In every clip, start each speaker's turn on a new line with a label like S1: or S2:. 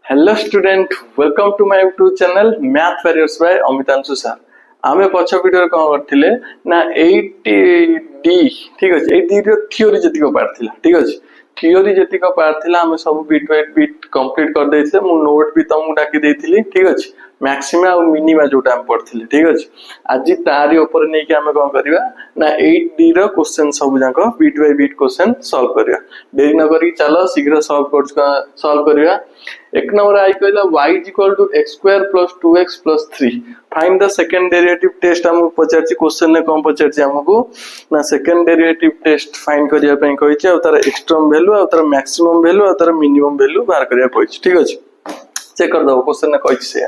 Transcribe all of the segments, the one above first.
S1: Hello student, welcome to my YouTube channel math warriors by Amitanshu sir. आमे पछ video कोन करथिले ना 8 डी ठीक अछि 8 डी रो थ्योरी जति को पार्ट थिला। ठीक अछि, थ्योरी जति को पार्ट थिला हमें सब बिट बाय बिट कंप्लीट कर दैथिले। मु नोट भी तमु डाकी दैथिली। ठीक अछि, मैक्सिमा और मिनिमा जोटा हम पढ़थिले। ठीक अछि, आज तारी ऊपर नै कि हमें कोन करबा ना 8 डी रो क्वेश्चन सब जाको bit by bit question solve करिया। देरी न करी चलो शीघ्र सॉल्व करिया। एक नंबर आई कहला y x² + 2x + 3 find the second derivative test. हम पचारची क्वेश्चन ने कम पचारची हमको ना सेकंड डेरिवेटिव टेस्ट फाइंड करिया पई कहिचे और तार एक्सट्रीम वैल्यू और तार मैक्सिमम वैल्यू और तार मिनिमम वैल्यू बाहर करिया कहिचे। ठीक अछि, चेक कर दो क्वेश्चन ने कहिचे से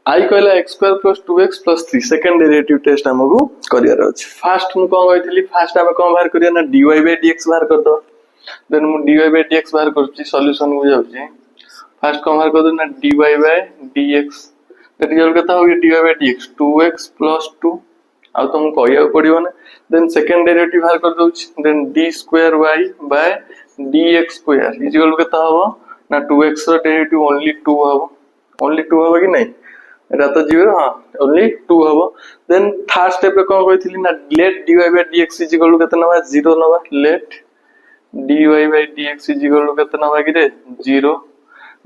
S1: आई कहला x² + 2x + 3 second derivative test हमको करिया अछि। फर्स्ट मु कोन कहितली फर्स्ट हम कोन बाहर करिया ना dy/dx बाहर कर दो। देन मु dy/dx बाहर करची सॉल्यूशन को जाउची। फर्स्ट कौन बाहर कर दो ना dy/dx दैट इज कता हो dy/dx 2x + 2 आ तुम कहया पड़ियो ना। देन सेकंड डेरिवेटिव बाहर कर दोछ देन d²y/dx² इज कता हो ना 2x रो डेरिवेटिव ओनली 2 हो कि नहीं एटा तो जीरो। हां ओनली 2 हो। देन थर्ड स्टेप पे कौन कहितली ना लेट dy/dx इज कता नवा 0 नवा लेट dy/dx इज कता नवा कि रे 0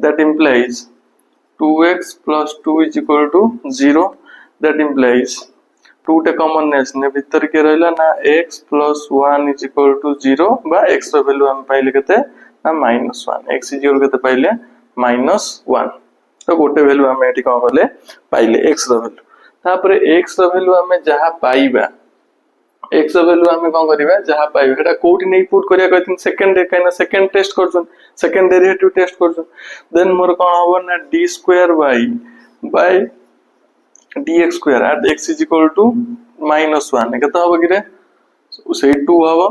S1: that implies 2x + 2 is equal to 0 that implies 2 टे कॉमननेस ने भीतर के रहला ना x + 1 is equal to 0 बा x रो वैल्यू हम पाइले केते ना -1 x is equal केते पाइले -1 तो गोटे वैल्यू हम एठी कोन करले पाइले x रो वैल्यू। तापर x रो वैल्यू हम जहा पाइबा x वैल्यू हमें कोन करबा जहा पाइबा एटा कोठी नै पुट करिया कहथिन सेकंड काइना सेकंड टेस्ट करछन सेकंड डेरिवेटिव टेस्ट करछन। देन मोर कोन होबो ना d²y/dx² at x is equal to -1 केता होबो कि रे से 2 होबो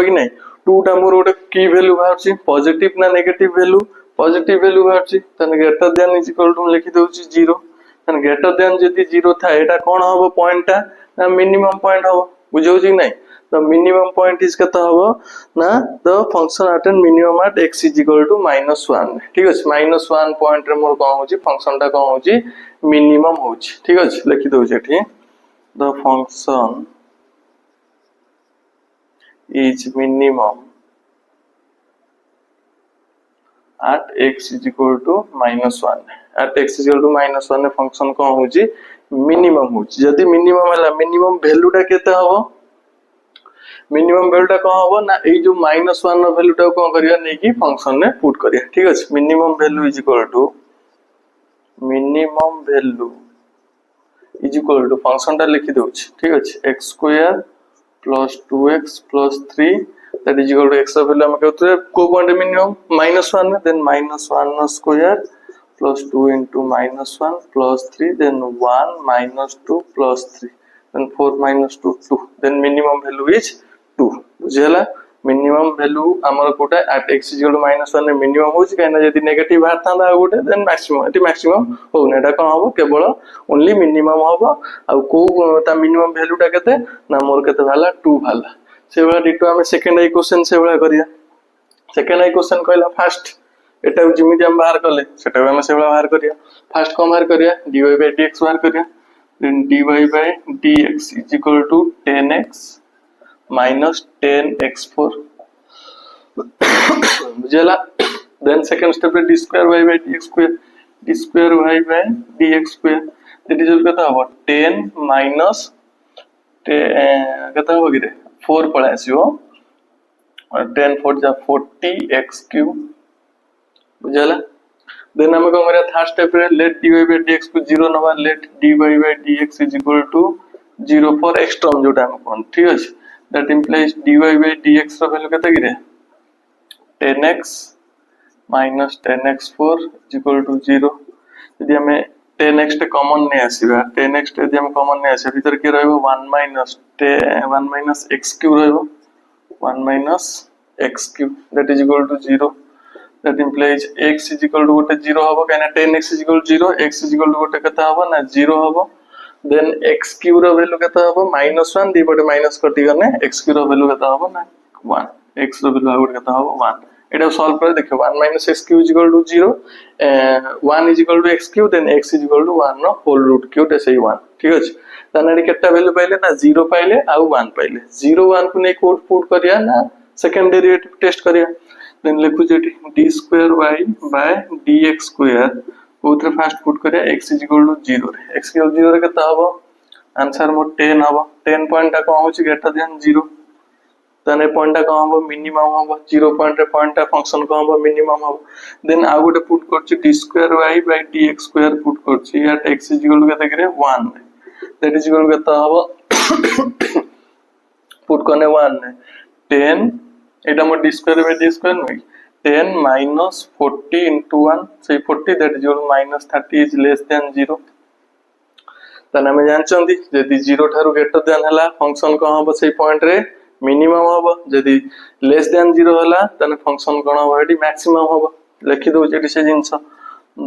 S1: कि नै 2 टा मोर ओटे की वैल्यू बाहरची पॉजिटिव ना नेगेटिव वैल्यू पॉजिटिव वैल्यू बाहरची तने greater than is equal to लिखि दोची 0 तने ग्रेटर देन जदी 0 था एटा कोन होबो पॉइंट टा ना मिनिमम पॉइंट हो बुझौ छी नहीं। The minimum point is कता हो ना the function at minimum at x is equal to -1। ठीक अछि, -1 पॉइंट रे मोर कोन होची फंक्शन टा कोन होची मिनिमम होची। ठीक अछि, लिखि दउ जेठी the function is minimum at x is equal to -1 at x is equal to -1 ने फंक्शन कोन होची मिनिमम होची। जदी मिनिमम हला मिनिमम वैल्यू टा केते हो मिनिमम वैल्यू टा कोन हो ना ए जो -1 नो वैल्यू टा कोन करिया नै कि फंक्शन ने पुट करिया। ठीक अछि, minimum value is equal to function टा लिखि दोछ। ठीक अछि, x² + 2x + 3 that is equal to x रो वैल्यू हम कहते को point minimum -1 then -1² + 2 * -1 + 3 then 1 - 2 + 3 then 4 - 2 2 then minimum value is 2 बुझला। मिनिमम वैल्यू हमर कोटा at x = -1 ने मिनिमम होची काइना जदी नेगेटिव बाहर थांदा गोटे देन मैक्सिमम एटी मैक्सिमम हो नेटा कोन होबो केवल ओनली मिनिमम होबो आ को ता मिनिमम वैल्यू टा केते ना मोर केते भाला 2 भाला से वाला डिटो हम सेकंड आई क्वेश्चन से वाला करिया। सेकंड आई क्वेश्चन कहला फर्स्ट एटा जिमिति हम बाहर करले सेटा हम से वाला बाहर करिया। फर्स्ट कोन बाहर करिया dy/dx बाहर करिया देन dy/dx = 10x - 10x4 बुझला। देन सेकंड स्टेप पे d²y/dx² d²y/dx² दैट इज कता हो 10 माइनस कता हो कि रे 4 पळे आसीओ 10 4 जा 40x³ बुझला। देन हम कोन करिया थर्ड स्टेप रे लेट dy/dx को 0 नवा late dy/dx = 0 for x term जोटा हम कोन। ठीक अछि, that implies dy/dx row value केते गिरे 10x - 10x4 = 0। यदि हमें 10x टे कॉमन नै आसीबा 10x टे यदि हम कॉमन नै आसे भीतर के रहबो 1 - x³ रहबो 1 - x³ that is equal to 0 that implies x is equal to गोटे 0 होबो काना 10x is equal to 0 x is equal to गोटे कता होबो ना 0 होबो देन x³ रो वैल्यू केता होबो -1 दी बटे माइनस कटि गने x³ रो वैल्यू केता होबो ना 1 x रो वैल्यू आउट केता होबो 1 एटा सॉल्व कर देखो 1 minus x cube is equal to 0 1 is equal to x cube then x is equal to 1 नो whole root cube ऐसे ही 1 ठीक अछि ताने केटा वैल्यू पाइले ना 0 पाइले आ 1 पाइले 0 1 को नै कोड पुट करिया ना सेकंड डेरिवेटिव टेस्ट करिया देन लिखु jetty d square y by dx square उतरे फर्स्ट पुट करिया x is equal to 0 रे x equal to 0 रे केता हबो आंसर मो 10 हबो 10 पॉइंट का होची ग्रेटर देन 0 तने पॉइंट का हबो मिनिमम हबो 0 पॉइंट रे पॉइंट फंक्शन का हबो मिनिमम हबो देन आ गुटे पुट करछि d square y by dx square put करछि at x is equal to केता करे 1 दैट इज इक्वल केता हबो पुट करने 1 10 एटा मो d square by d square नै 10 minus 40 into 1 say 40 that is equal to minus 30 is less than 0 तने हम जानचंदी जदी 0 थारु ग्रेटर देन हला फंक्शन को हबो सेही पॉइंट रे मिनिमम हबो जदी लेस देन 0 हला तने फंक्शन कोन हबो एटी मैक्सिमम हबो लिखि दउ जेटी से since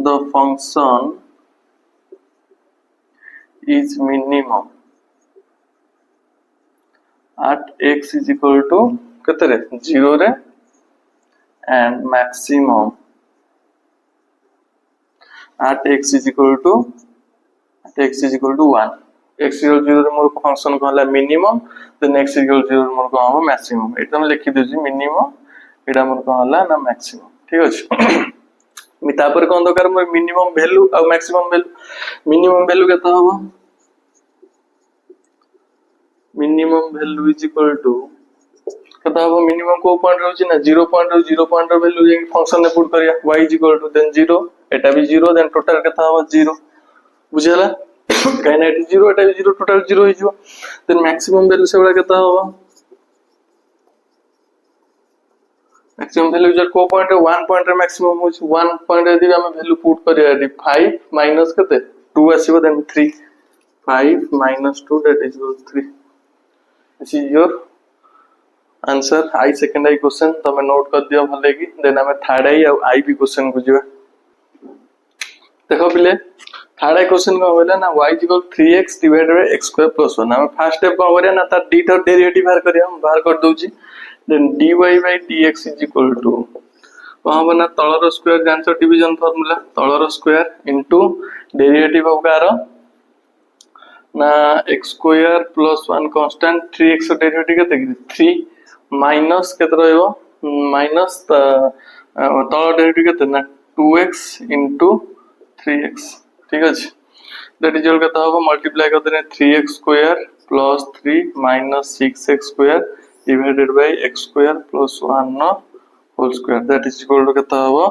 S1: the function is minimum at x is equal to केते रे 0 रे and maximum at x is equal to 1 x is equal to 0 रे मोर फंक्शन कहला minimum then x is equal to 0 रे मोर कहबो मैक्सिमम एटा हम लिखि देछि मिनिमम एटा मोर कहला ना मैक्सिमम ठीक अछि मी तापर कोन दरकार मोर मिनिमम वैल्यू और मैक्सिमम वैल्यू मिनिमम वैल्यू केता हबो minimum value is equal to कता हबो मिनिमम को पॉइंट रहउची ना 0 पॉइंट वैल्यू जे फंक्शन ने पुट करिया y is equal to then 0 एटा भी 0 देन टोटल कता हबो 0 बुझला काइना एटा 0 एटा भी 0 टोटल 0 हो जिवो देन मैक्सिमम वैल्यू से बड़ा कता हबो मैक्सिमम वैल्यू जे को पॉइंट 1 पॉइंट रे मैक्सिमम होची 1 पॉइंट यदि हम वैल्यू पुट करिया 5 माइनस कते 2 आसीबो then 3 5 minus 2 that is equal to 3 this is your answer I second I question तमे नोट कर दियो भले की देन हमें थर्ड आई और आई भी क्वेश्चन बुझिबा देखो पिले थर्ड आई क्वेश्चन को होले ना y equal 3x divided by x square plus 1 हम फर्स्ट स्टेप को करिया ना त d तर डेरिवेटिव बाहर करिया हम बाहर कर दोची then dy by dx is equal to वहां बना तळर स्क्वायर जानसो डिवीजन फार्मूला तळर स्क्वायर इनटू डेरिवेटिव ऑफ कार ना x square plus 1 constant 3x derivative केते 3 माइनस केते रहइबो माइनस तळ डेरिवेटिव केते ना 2x into 3x ठीक अछि दैट इज इक्वल केते होबो मल्टीप्लाई कर देने 3x square plus 3 minus 6x square divided by x square plus 1 no whole square that is equal to केते होबो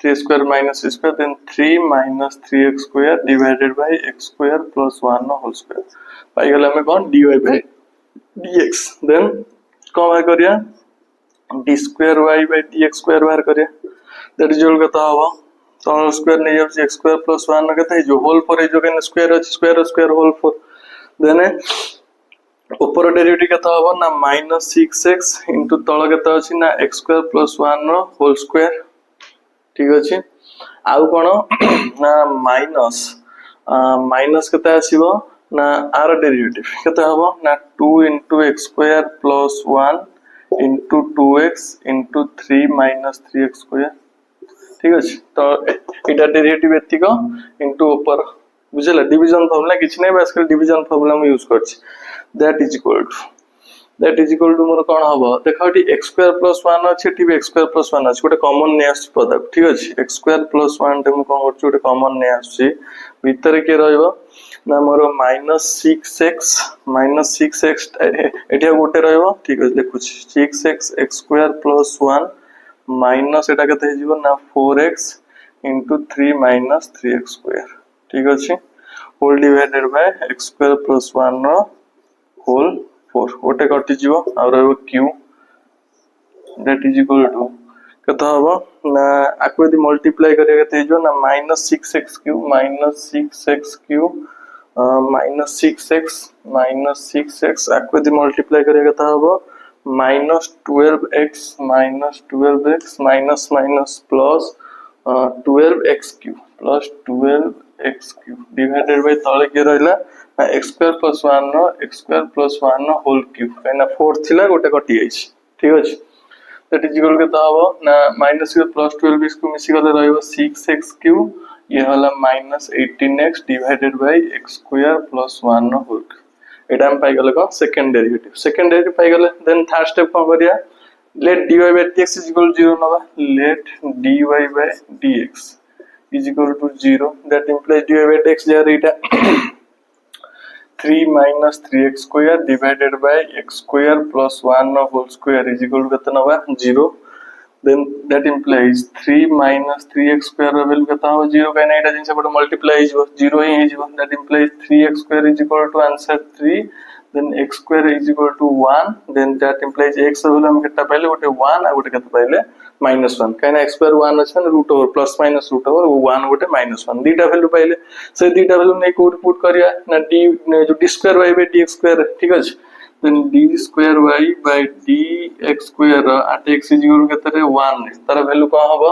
S1: 3 square minus c square then 3 minus 3x square divided by x square plus 1 no whole square पाई गेला में कोन dy by dx then कोन बाहर करिया d square y by dx square बाहर करिया that is equal कता हबो तळ स्क्वायर नै जाउछ x square plus 1 कता है जो होल 4 है जो के स्क्वायर अछि स्क्वायर होल 4 देन ऊपर डेरिवेटिव कता हबो ना -6x into तळ कता अछि ना x square plus 1 नो होल स्क्वायर ठीक अछि आउ कोन ना माइनस केते आसीबो ना आर डेरिवेटिव केते हबो ना 2 into x square plus 1 into 2x into 3 minus 3x square ठीक अछि तो एटा डेरिवेटिव एतिको into ऊपर बुझला डिवीजन फार्मूला किछ नै बस डिवीजन फार्मूला हम यूज करछि that is equal to मोर कोन हबो देखो टी x square plus 1 अछि टी x square plus 1 अछि गोटे कॉमन नै आछि पदक ठीक अछि x square plus 1 टे हम कोन करछु गोटे कॉमन नै आछि भीतर के रहइबो ना मोर -6x एटा गोटे रहइबो ठीक अछि देखु 6x x square plus 1 minus एटा कते हिजबो ना 4x into 3 minus 3x square ठीक अछि whole divided by x square plus 1 नो होल 4 ओटे कटि जीवो और रहबो q that is equal to कत हबो ना आको यदि मल्टीप्लाई करिया कते जो ना -6x cube -6x cube -6x आको यदि मल्टीप्लाई करिया कत हबो -12x minus plus 12x cube divided by तळे के रहला x square plus 1 नो होल क्यूब काइना 4 थिला गोटे कटि आइछ ठीक अछि दैट इज इक्वल केता हबो ना माइनस के प्लस 12 इसको मिसी गले रहइबो 6x क्यूब ये होला minus 18x divided by x square plus 1 नो होल एटा हम पाई गले को सेकंड डेरिवेटिव पाई गले देन थर्ड स्टेप को करिया let dy by dx is equal to 0 नबा let dy by dx is equal to 0 that implies dy by dx जर एटा 3 minus 3x square divided by x square plus 1 whole square is equal to कितना होगा 0 then that implies 3 minus 3x square value कितना होगा 0 का ना एटा जिनसे बड़ा multiply हो 0 ही है that implies 3x square is equal to answer 3 then x square is equal to 1 then that implies x value हम कितना पहले उठे 1 और उठे कितना पहले -1 कहना x square 1 अच्छा ना root over plus minus root over 1 उठे -1 दीटा वैल्यू पहले से दीटा वैल्यू नहीं कोड पुट करिया ना d जो d square y by dx square ठीक है then d square y by dx square at x is equal to कितना 1 तारा वैल्यू कहां होगा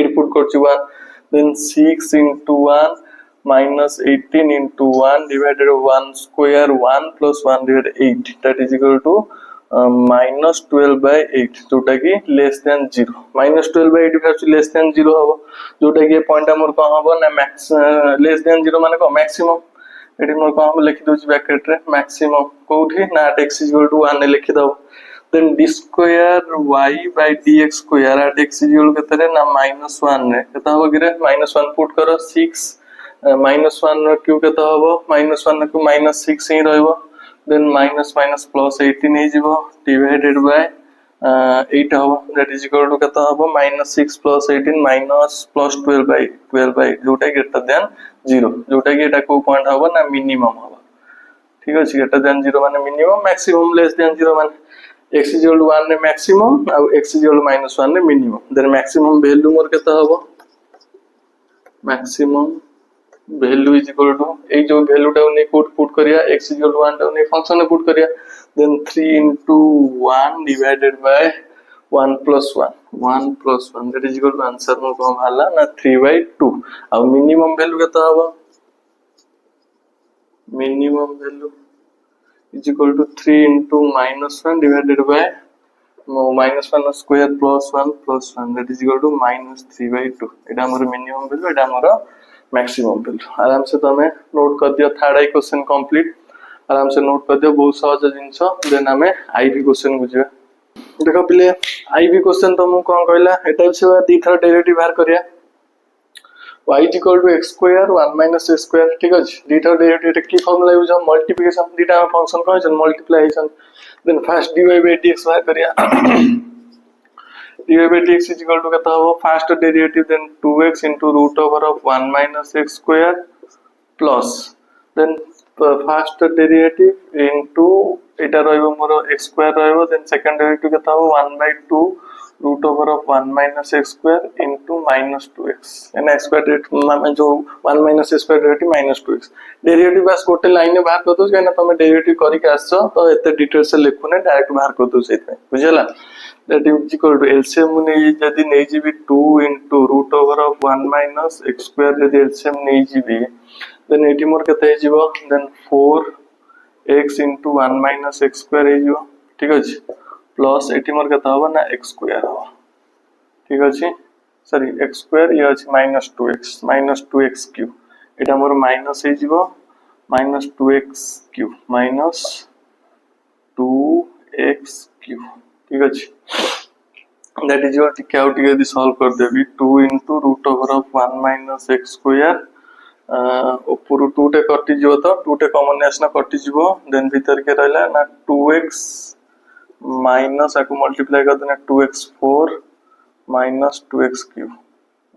S1: 8 पुट करछि 1 then 6 into 1 minus 18 into 1 divided by 1 square 1 plus 1 divided 8 that is equal to minus 12 by 8 जोटा कि less than 0 minus 12 by 8 equals less than 0 हबो जोटा कि point हमर को हबो ना मैक्स less than 0 माने को मैक्सिमम एटी मोर को हम लिखि दोछि ब्रैकेट रे मैक्सिमम कोठी ना x is equal to 1 ने लिखि दबो then d square y by dx square at x is equal केतरे ना -1 ने केता हबो गिरे -1 पुट करो 6 -1 क्यू केता हबो -1 को -6 ही रहबो then minus plus 18 is divided by 8 हबो that is equal to केता हबो -6 plus 18 minus plus 12 by 8 जोटा ग्रेटर देन 0 जोटा कि एटा को पॉइंट हबो ना मिनिमम हबो ठीक अछि ग्रेटर देन 0 माने मिनिमम मैक्सिमम लेस देन 0 माने x is equal to 1 ने मैक्सिमम और x is equal to -1 ने मिनिमम देन मैक्सिमम वैल्यू मोर केता हबो maximum value is equal to ए जो वैल्यू टा ने पुट करिया x is equal to 1 टा ने फंक्शन में पुट करिया then 3 into 1 divided by 1 plus 1 that is equal to answer में को भाला ना 3/2 अब मिनिमम वैल्यू केता हबो minimum value is equal to 3 into -1 divided by -1 square plus 1 that is equal to -3/2 एटा हमर मिनिमम वैल्यू एटा हमर मैक्सिमम वैल्यू आराम से तमे नोट कर दियो थर्ड आई क्वेश्चन कंप्लीट आराम से नोट कर दियो बहुत सहज जिंस देन हमें आईवी क्वेश्चन बुझिया देखो पिले आईवी क्वेश्चन तो मु कोन कहला एटा से दी थर डेरिवेटिव बाहर करिया y is equal to x square 1 minus a square ठीक अछि दी थर डेरिवेटिव की फार्मूला यूज हम मल्टीप्लिकेशन दीटा फंक्शन कहै छै multiplication then first dy by dx बाहर करिया dy by dx is equal to केता हो first derivative then 2x into root over of 1 minus x square plus then first derivative into eta रहइबो more x square रहइबो then second derivative केता हो 1/2 root over of 1 minus x square into minus 2x Anna x square derivative जो 1 minus x square derivative minus 2x derivative बस गोटे line में बाहर कर दो कहना तमे डेरिवेटिव करी के आछो तो एते डिटेल से लिखुने डायरेक्ट बाहर कर दो सेते बुझला that is equal to LCM ने यदि नहीं GB 2 into root over of 1 minus x square यदि LCM नहीं जीबी then 80 मोर केते जीवो then 4x into 1 minus x square है जीवो ठीक अछि प्लस 80 मोर केते होबा ना x square हो ठीक अछि सॉरी x square ये अछि -2x क्यूब एटा मोर माइनस है जीवो -2x क्यूब -2x क्यूब ठीक अछि that is equal to क्या उठी यदि सॉल्व कर देबी 2 into root over of 1 minus x square ऊपर 2 टे कटि जिवो तो 2 टे कॉमन नेस ना कटि जिवो देन भीतर के रहला ना 2x माइनस आको मल्टीप्लाई कर देना 2x4 minus 2x क्यूब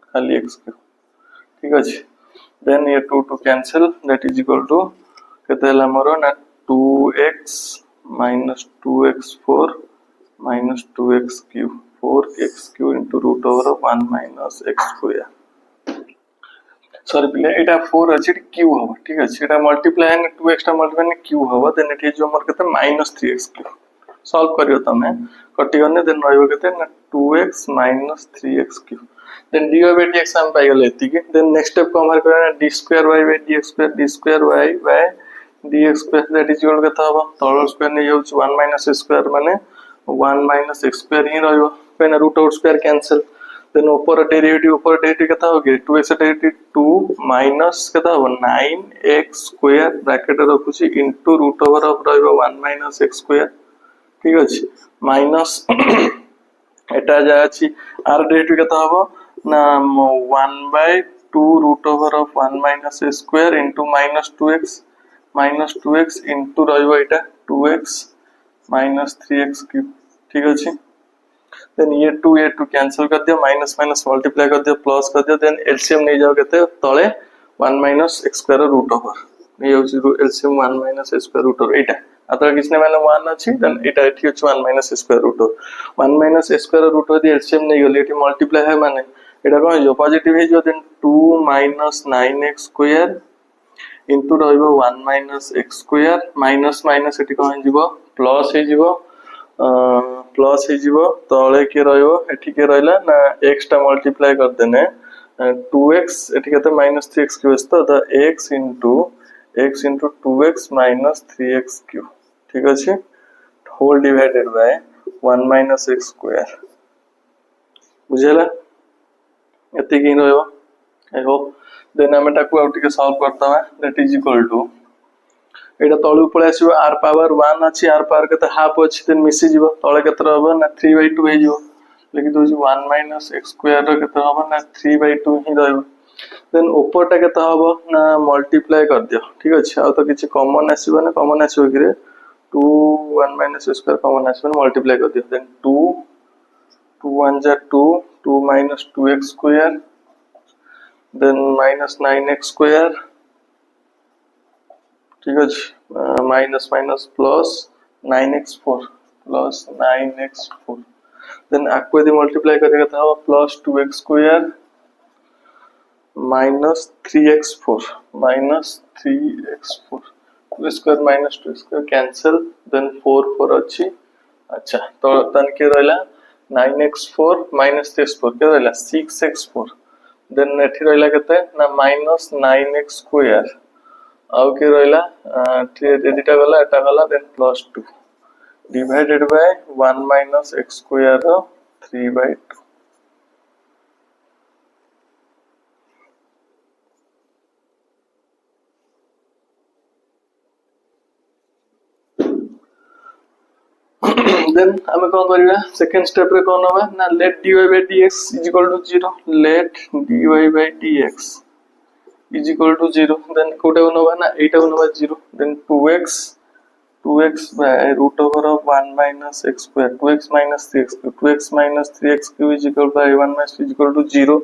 S1: खाली x क्यूब ठीक अछि देन ये 2 to cancel that is equal to केते हला मोर ना 2x minus 2x4 minus 2x cube 4x cube into root over of 1 minus x square sorry पिले एटा 4 अछि क्यूब हो ठीक अछि एटा मल्टीप्लाई ने 2x टा मल्टीप्लाई ने क्यूब हो देन एठी जो हमर केते -3x क्यूब सॉल्व करियो तमे कटि गने देन रहइबो केते ना 2x -3x cube then dy by dx हम पाइ गेल एति के देन नेक्स्ट स्टेप को हमर करना d square y by dx square d square y by dx square that is equal केता हो तळर स्क्वायर ने जाउ 1 minus x square माने 1 माइनस एक्स स्क्वायर ही रहिबो कहीं root out square cancel then ऊपर डेरिवेटिव केता हो कि 2x डेरिवेटिव 2 माइनस केता हो 9x स्क्वायर ब्रैकेट रखुची इनटू रूट ओवर ऑफ रहिबो 1 माइनस x स्क्वायर ठीक अछि माइनस एटा जा अछि आर डेरिवेटिव केता हो ना 1 by 2 root over of 1 minus x square into minus 2x into रहिबो एटा 2x माइनस 3x क्यूब ठीक अछि देन ये 2 कैंसिल कर दियो माइनस माइनस मल्टीप्लाई कर दियो प्लस कर दियो देन एलसीएम नहीं जाओ केते तळे 1 minus x square root over नहीं होची LCM 1 minus x square root over एटा अतरा किसने माने 1 अछि देन एटा एठी होची 1 minus x square root over 1 minus x square root over दी एलसीएम नहीं गले एठी मल्टीप्लाई है माने एटा कोन जो पॉजिटिव है जो then 2 minus 9x square into रहिबो 1 minus x square minus minus एठी कोन जिवो प्लस हे जिवो प्लस हे जिवो तळे के रहइबो एठी के रहला ना x टा मल्टीप्लाई कर देने 2x एठी केते माइनस 3x क्यूब तो x into 2x minus 3x cube ठीक अछि whole divided by 1 minus x square बुझेला एते की रहइबो आई होप देन हम टाकू आउट के सॉल्व करता है दैट इज इक्वल टू एटा तळु पळे आसीबो r पावर 1 अछि r पावर केते हाफ अछि देन मिसी जिवो तळे केते रहबो ना 3/2 हे जिवो लेकिन doji 1 minus x square rho केते रहबो ना 3/2 ही रहबो देन ऊपर टा केते हबो ना मल्टीप्लाई कर दियो ठीक अछि आ तो किछि कॉमन आसीबो ना कॉमन आसीबो कि रे 2 1 माइनस x स्क्वायर कॉमन आसीबो मल्टीप्लाई कर दियो देन 2 2 1 जा 2 2 minus 2x square then minus 9x square ठीक है minus minus plus 9x4 plus 9x4 then आपको यदि मल्टीप्लाई करेगा तो plus 2x square minus 3x4 minus 3x4 2 square minus 2 square cancel then 4 4 अच्छी अच्छा तो तन के रहला 9x4 माइनस 3x4 के रहला 6x4 देन एठी रहला केते ना माइनस 9x स्क्वायर आउ के रहला एदिटा गला then plus 2 divided by 1 minus x square 3/2 then हमें कोन करिया सेकंड स्टेप रे कोन होबा ना let dy by dx is equal to 0 let dy by dx is equal to 0 then Kota होबा ना एटा होबा 0 then 2x by root over of 1 minus x square 2x minus 3x 2x minus 3x cube is equal by 1 minus is equal to 0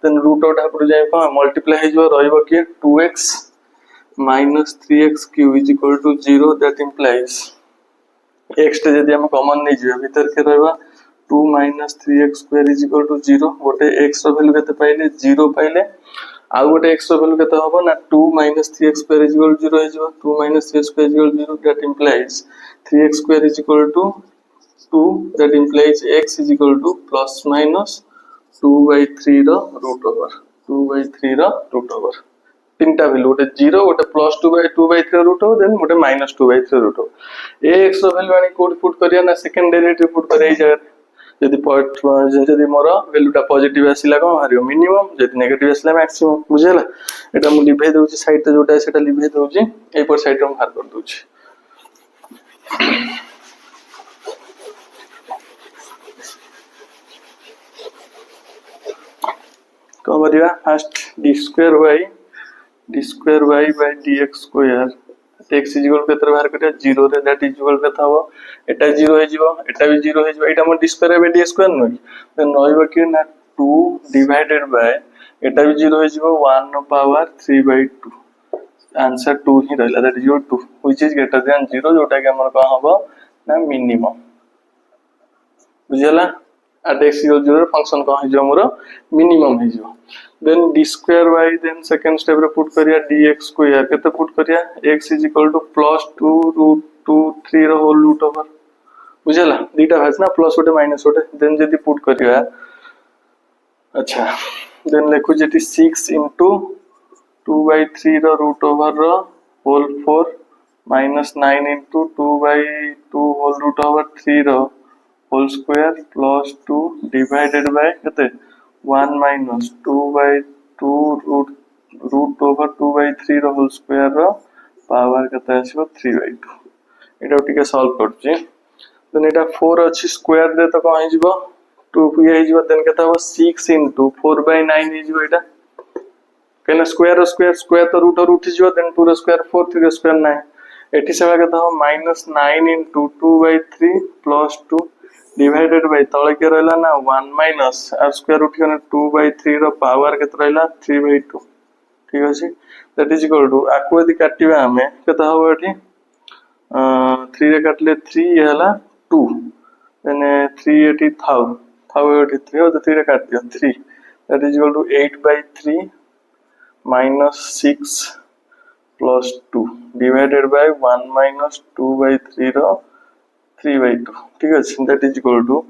S1: then root out Hapur जाय को multiply हे जो रहइबो कि 2x minus 3x cube is equal to 0 that implies x टे यदि हम common नै जियो भीतर के रहबा 2 minus 3x square is equal to 0 गोटे x रो वैल्यू केते पाइले 0 पाइले आ गोटे x रो वैल्यू केते होबो ना 2 minus 3x square is equal to 0 हे जिवो 2 minus 3x square is equal to 0 that implies 3x square is equal to 2 that implies x is equal to plus minus 2/3 रो रूट ओवर 2/3 रो root over तीनटा value गोटे 0 गोटे plus 2/3 root over then गोटे minus 2/3 root over ए x रो value आनी कोड पुट करिया ना सेकंड डेरिवेटिव पुट करिया ए जगह यदि मोर वैल्यूटा पॉजिटिव आसिला कोन हारियो मिनिमम यदि नेगेटिव आसिला मैक्सिमम बुझेला एटा मु लिभे दोची साइड ते जोटा सेटा लिभे दोची ए पर साइड रे बाहर कर दोची को करिया first d square y by dx square x is equal केतर बाहर करिया 0 रे दैट इज इक्वल केता हो एटा 0 हे जिवो एटा भी 0 हे जिवो एटा हम d square by d square नो देन रहइबो कि ना 2 डिवाइडेड बाय एटा भी 0 हे जिवो 1 पावर 3/2 आंसर 2 ही रहला that is 2 which is greater than 0 जोटा कि हमर का हबो ना मिनिमम बुझला at x equal 0 फंक्शन का है जो हमरो मिनिमम है जो then d square y then second step रे पुट करिया dx स्क्वायर केते पुट करिया x is equal to plus 2 root 2 3 रो होल रूट ओवर बुझला दीटा है ना प्लस होटे माइनस होटे then जदी पुट करिया अच्छा then लिखु जेटी 6 into 2/3 रो रूट ओवर रो whole 4 minus 9 into 2/2 whole root over 3 रो whole square plus 2 divided by केते 1 minus 2 by 2 root over 2 by 3 रो होल स्क्वायर रो पावर केते आसीबो 3 बाय 2 एटा टिके सॉल्व करछि देन एटा 4 अछि स्क्वायर दे तो कोन हे जिवो 2 ये हे जिवो देन केते हो 6 into 4 by 9 हे जिवो एटा केना स्क्वायर स्क्वायर स्क्वायर तो रूट और उठी जिवो देन 2 रो स्क्वायर 4 3 रो स्क्वायर 9 एटी सेवा केते हो -9 into 2 by 3 plus 2 divided by तळे के रहला ना 1 माइनस आर स्क्वायर उठी गने 2 by 3 रो पावर केते रहला 3 by 2 ठीक अछि दैट इज इक्वल टू आको यदि काटिबा हमें केते हो एठी 3 रे काटले 3 ये हला 2 देन 3 एटी थाउ एटी 3 हो तो 3 रे काट दियो 3 that is equal to 8 by 3 minus 6 plus 2 divided by 1 minus 2 by 3 रो 3 by 2 ठीक है that is equal to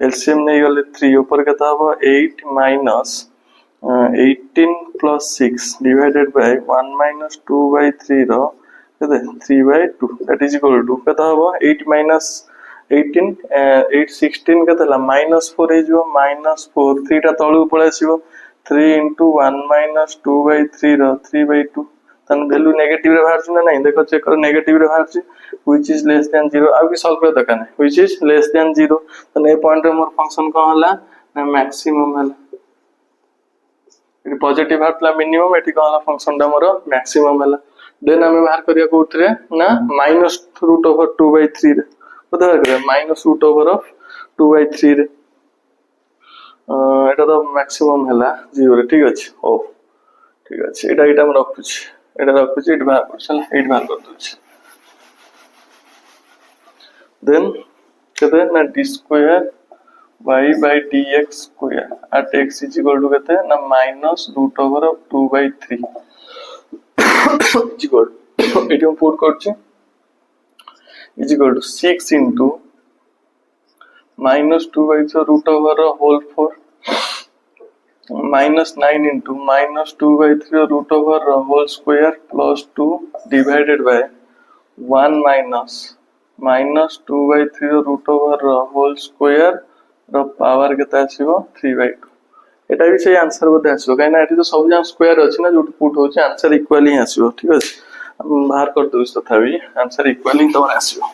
S1: LCM नहीं गले 3 ऊपर केता हो 8 minus 18 plus 6 divided by 1 minus 2 by 3 रो केते 3 by 2 that is equal to केता हो 8 minus 18 8 16 केता ला -4 हे जो -4 3 टा तळु पळे आसीबो 3 into 1 minus 2 by 3 रो 3 by 2 तन वैल्यू नेगेटिव रे बाहर ना नहीं देखो चेक करो नेगेटिव रे बाहर व्हिच इज लेस देन 0 आ भी सॉल्व कर दका नहीं व्हिच इज लेस देन 0 तन ए पॉइंट रे मोर फंक्शन को हला ना मैक्सिमम हला इट पॉजिटिव हटला मिनिमम एठी को हला फंक्शन दा मोर मैक्सिमम हला देन हमें बाहर करिया कोथरे ना -√/2 by 3 रे तो बाहर करे -√2 by 3 रे এটা তো ম্যাক্সিমাম হেলা 0 রে ঠিক আছে ও ঠিক আছে এটা আমরা রাখুছি এটা বাহার করছাল এইট বাহার করে দউছি দেন কেতে না d square y by dx square at x is equal to কেতে না -√2 by 3 is equal এটা আমি পুট করছি is equal to 6 into -2 by the root over whole 4 -9 into -2 by 3 root over whole square plus 2 divided by 1 minus -2 by 3 root over whole square रो power केता आसीबो 3 by 2 एटा भी सही आंसर बोधे आसीबो काई ना एटी तो सब जन स्क्वायर अछि ना जो पुट होछि आंसर इक्वली आसीबो ठीक अछि हम बाहर कर दोस तथापि आंसर इक्वली तो आसीबो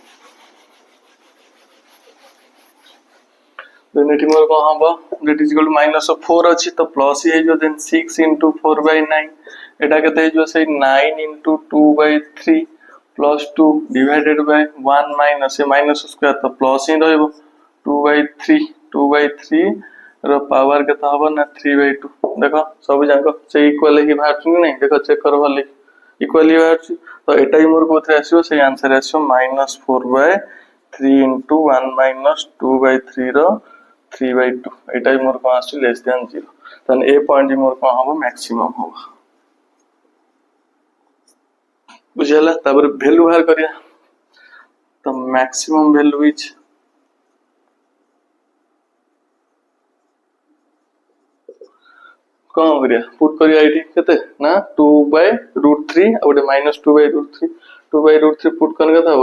S1: then एटी मोर को हबो that is equal to -4 अछि तो प्लस ही जो then 6 into 4 by 9 एटा केते जो से 9 into 2 by 3 plus 2 divided by 1 minus ए माइनस स्क्वायर तो प्लस ही रहइबो 2 by 3 रो पावर केता हबो ना 3 by 2 देखो सब जांको से इक्वल ही बाहर छु नहीं देखो चेक करो भले इक्वल ही बाहर छु तो एटा ही मोर कोथरे आसीबो से आंसर आसीबो -4 by 3 into 1 minus 2 by 3 रो 3 by 2 एटा ही मोर को आसी लेस देन 0 तन ए पॉइंट ही मोर को हबो मैक्सिमम होबो बुझला तबर वैल्यू बाहर करिया तो मैक्सिमम वैल्यू इज कौन करिया पुट करिया एठी केते ना 2 by √3 और -2 by √3 2 by √3 पुट करने का था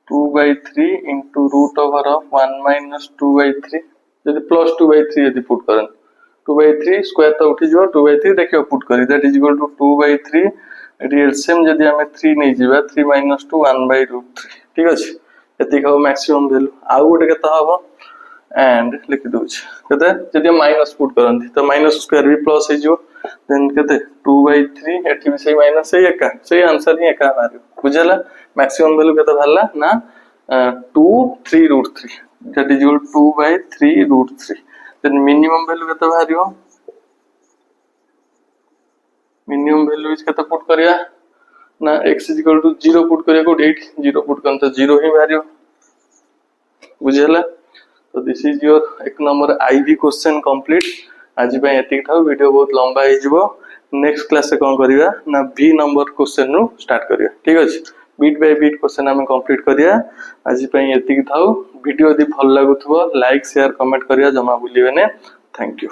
S1: 2 by 3 into root over of 1 minus 2 by 3 यदि plus 2 by 3 यदि पुट करन 2 by 3 स्क्वायर तो उठी जो 2 by 3 देखियो पुट करी that is equal to 2 by 3 एटी एलसीएम यदि हमें 3 नहीं जीवा 3 minus 2 1 by √3 ठीक अछि एति कहबो मैक्सिमम वैल्यू आ गोटे केता हबो एंड लिख दोछ केते यदि माइनस पुट करंती तो माइनस स्क्वायर भी प्लस हे जो देन केते 2 by 3 एटी भी सही माइनस सही एका सही आंसर ही एका मारियो बुझला मैक्सिमम वैल्यू केते भरला ना 2 3 √3 that is equal 2 by 3 √3 then minimum value केते भारियो मिनिमम वैल्यू इज केते पुट करिया ना x is equal to 0 put करिया को 8 0 पुट करन तो 0 ही भारियो बुझला तो दिस इज योर एक नंबर आईवी क्वेश्चन कंप्लीट आज पे एतिक था वीडियो बहुत लंबा हे जिवो नेक्स्ट क्लास से कोन करिया ना बी नंबर क्वेश्चन नु स्टार्ट करिया ठीक अछि बीट बाय बीट क्वेश्चन हम कंप्लीट करिया आज पे एतिक था वीडियो यदि भल लागुथबो लाइक शेयर कमेंट करिया जमा भूलिबे ने थैंक यू।